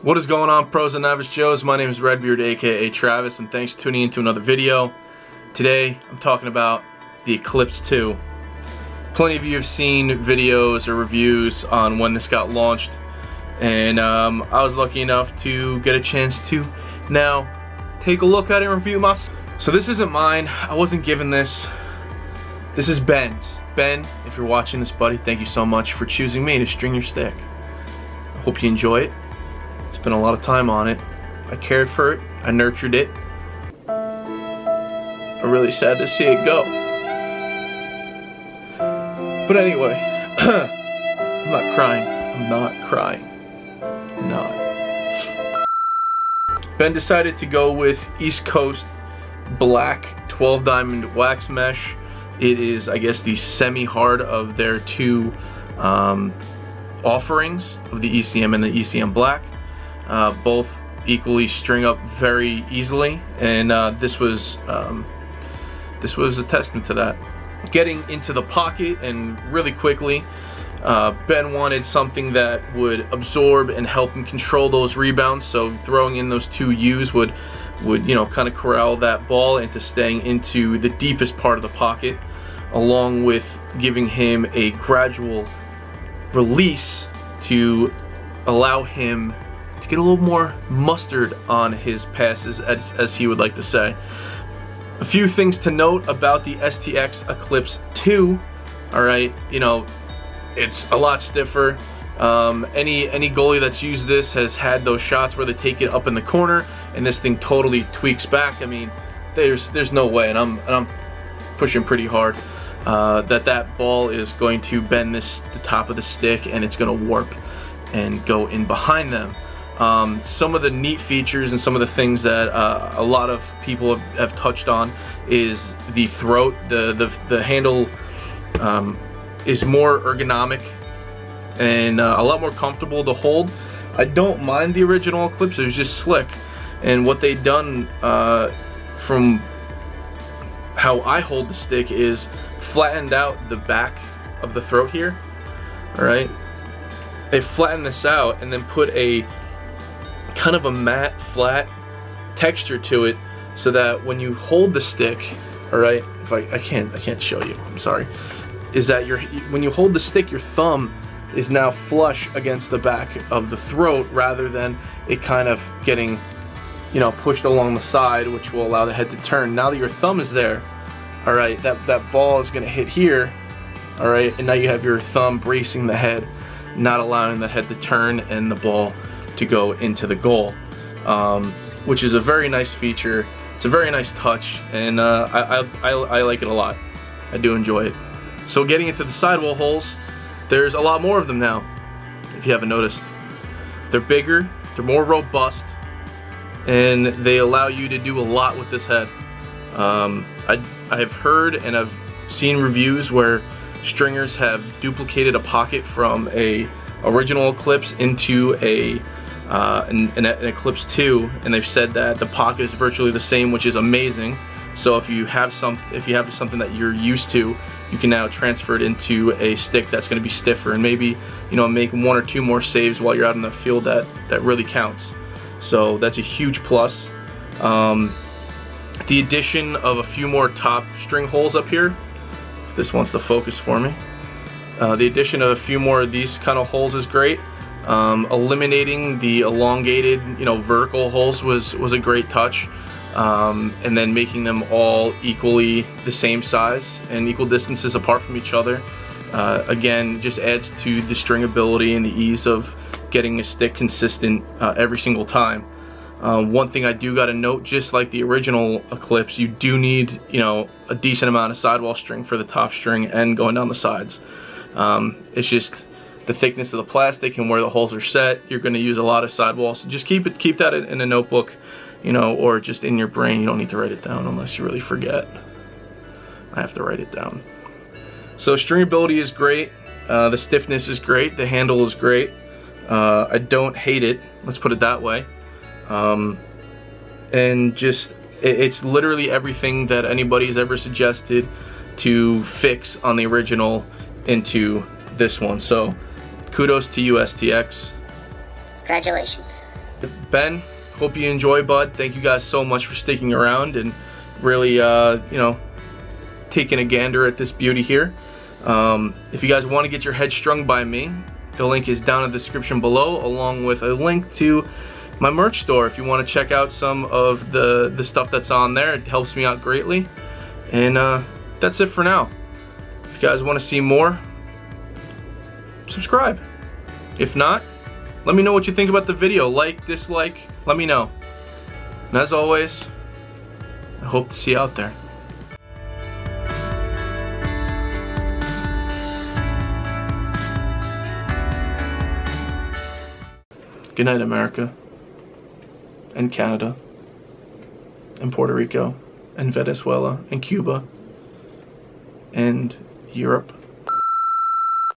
What is going on, pros and novice Joes? My name is RedBeard, aka Travis, and thanks for tuning into another video. Today I'm talking about the Eclipse 2. Plenty of you have seen videos or reviews on when this got launched, and I was lucky enough to get a chance to now take a look at it and review myself. So this isn't mine. I wasn't given this. This is Ben's. Ben, if you're watching this, buddy, thank you so much for choosing me to string your stick. I hope you enjoy it. Spent a lot of time on it. I cared for it. I nurtured it. I'm really sad to see it go. But anyway, I'm not crying. I'm not crying. I'm not. Ben decided to go with East Coast Black 12 diamond wax mesh. It is, I guess, the semi-hard of their two offerings of the ECM and the ECM Black. Both equally string up very easily, and this was a testament to that. Getting into the pocket and really quickly, Ben wanted something that would absorb and help him control those rebounds. So throwing in those two U's would you know, kind of corral that ball into staying into the deepest part of the pocket, along with giving him a gradual release to allow him to get a little more mustard on his passes, as he would like to say. A few things to note about the STX Eclipse 2. Alright, you know, it's a lot stiffer. Any goalie that's used this has had those shots where they take it up in the corner and this thing totally tweaks back. I mean, there's no way, and I'm pushing pretty hard, that ball is going to bend the top of the stick, and it's going to warp and go in behind them. Some of the neat features and some of the things that a lot of people have touched on is the throat. The handle is more ergonomic and a lot more comfortable to hold. I don't mind the original Eclipse. It was just slick, and what they've done from how I hold the stick is flattened out the back of the throat here. Alright, they flattened this out and then put a kind of a matte, flat texture to it, so that when you hold the stick, alright, if I can't show you, I'm sorry, is that when you hold the stick, your thumb is now flush against the back of the throat, rather than it kind of getting, you know, pushed along the side, which will allow the head to turn. Now that your thumb is there, alright, that ball is going to hit here, alright, and now you have your thumb bracing the head, not allowing the head to turn and the ball to go into the goal, which is a very nice feature. It's a very nice touch, and I like it a lot. I do enjoy it. So getting into the sidewall holes, there's a lot more of them now, if you haven't noticed. They're bigger, they're more robust, and they allow you to do a lot with this head. I have heard and I've seen reviews where stringers have duplicated a pocket from a original Eclipse into an Eclipse 2, and they've said that the pocket is virtually the same, which is amazing. So if you have something that you're used to, you can now transfer it into a stick that's going to be stiffer, and maybe, you know, make one or two more saves while you're out in the field that really counts. So that's a huge plus. The addition of a few more top string holes up here, if this wants to focus for me, the addition of a few more of these kind of holes is great. Eliminating the elongated, you know, vertical holes was a great touch, and then making them all equally the same size and equal distances apart from each other, again, just adds to the stringability and the ease of getting a stick consistent every single time. One thing I do got to note, just like the original Eclipse, you do need, you know, a decent amount of sidewall string for the top string and going down the sides. It's just the thickness of the plastic and where the holes are set. You're going to use a lot of sidewall, so just keep that in a notebook, you know, or just in your brain. You don't need to write it down unless you really forget. I have to write it down. So stringability is great, the stiffness is great, the handle is great. I don't hate it, let's put it that way. And just, it's literally everything that anybody's ever suggested to fix on the original into this one. So kudos to you, STX. Congratulations. Ben, hope you enjoy, bud. Thank you guys so much for sticking around and really, you know, taking a gander at this beauty here. If you guys want to get your head strung by me, the link is down in the description below, along with a link to my merch store if you want to check out some of the stuff that's on there. It helps me out greatly. And that's it for now. If you guys want to see more, subscribe. If not, let me know what you think about the video. Like, dislike, let me know. And as always, I hope to see you out there. Good night, America, and Canada, and Puerto Rico, and Venezuela, and Cuba, and Europe.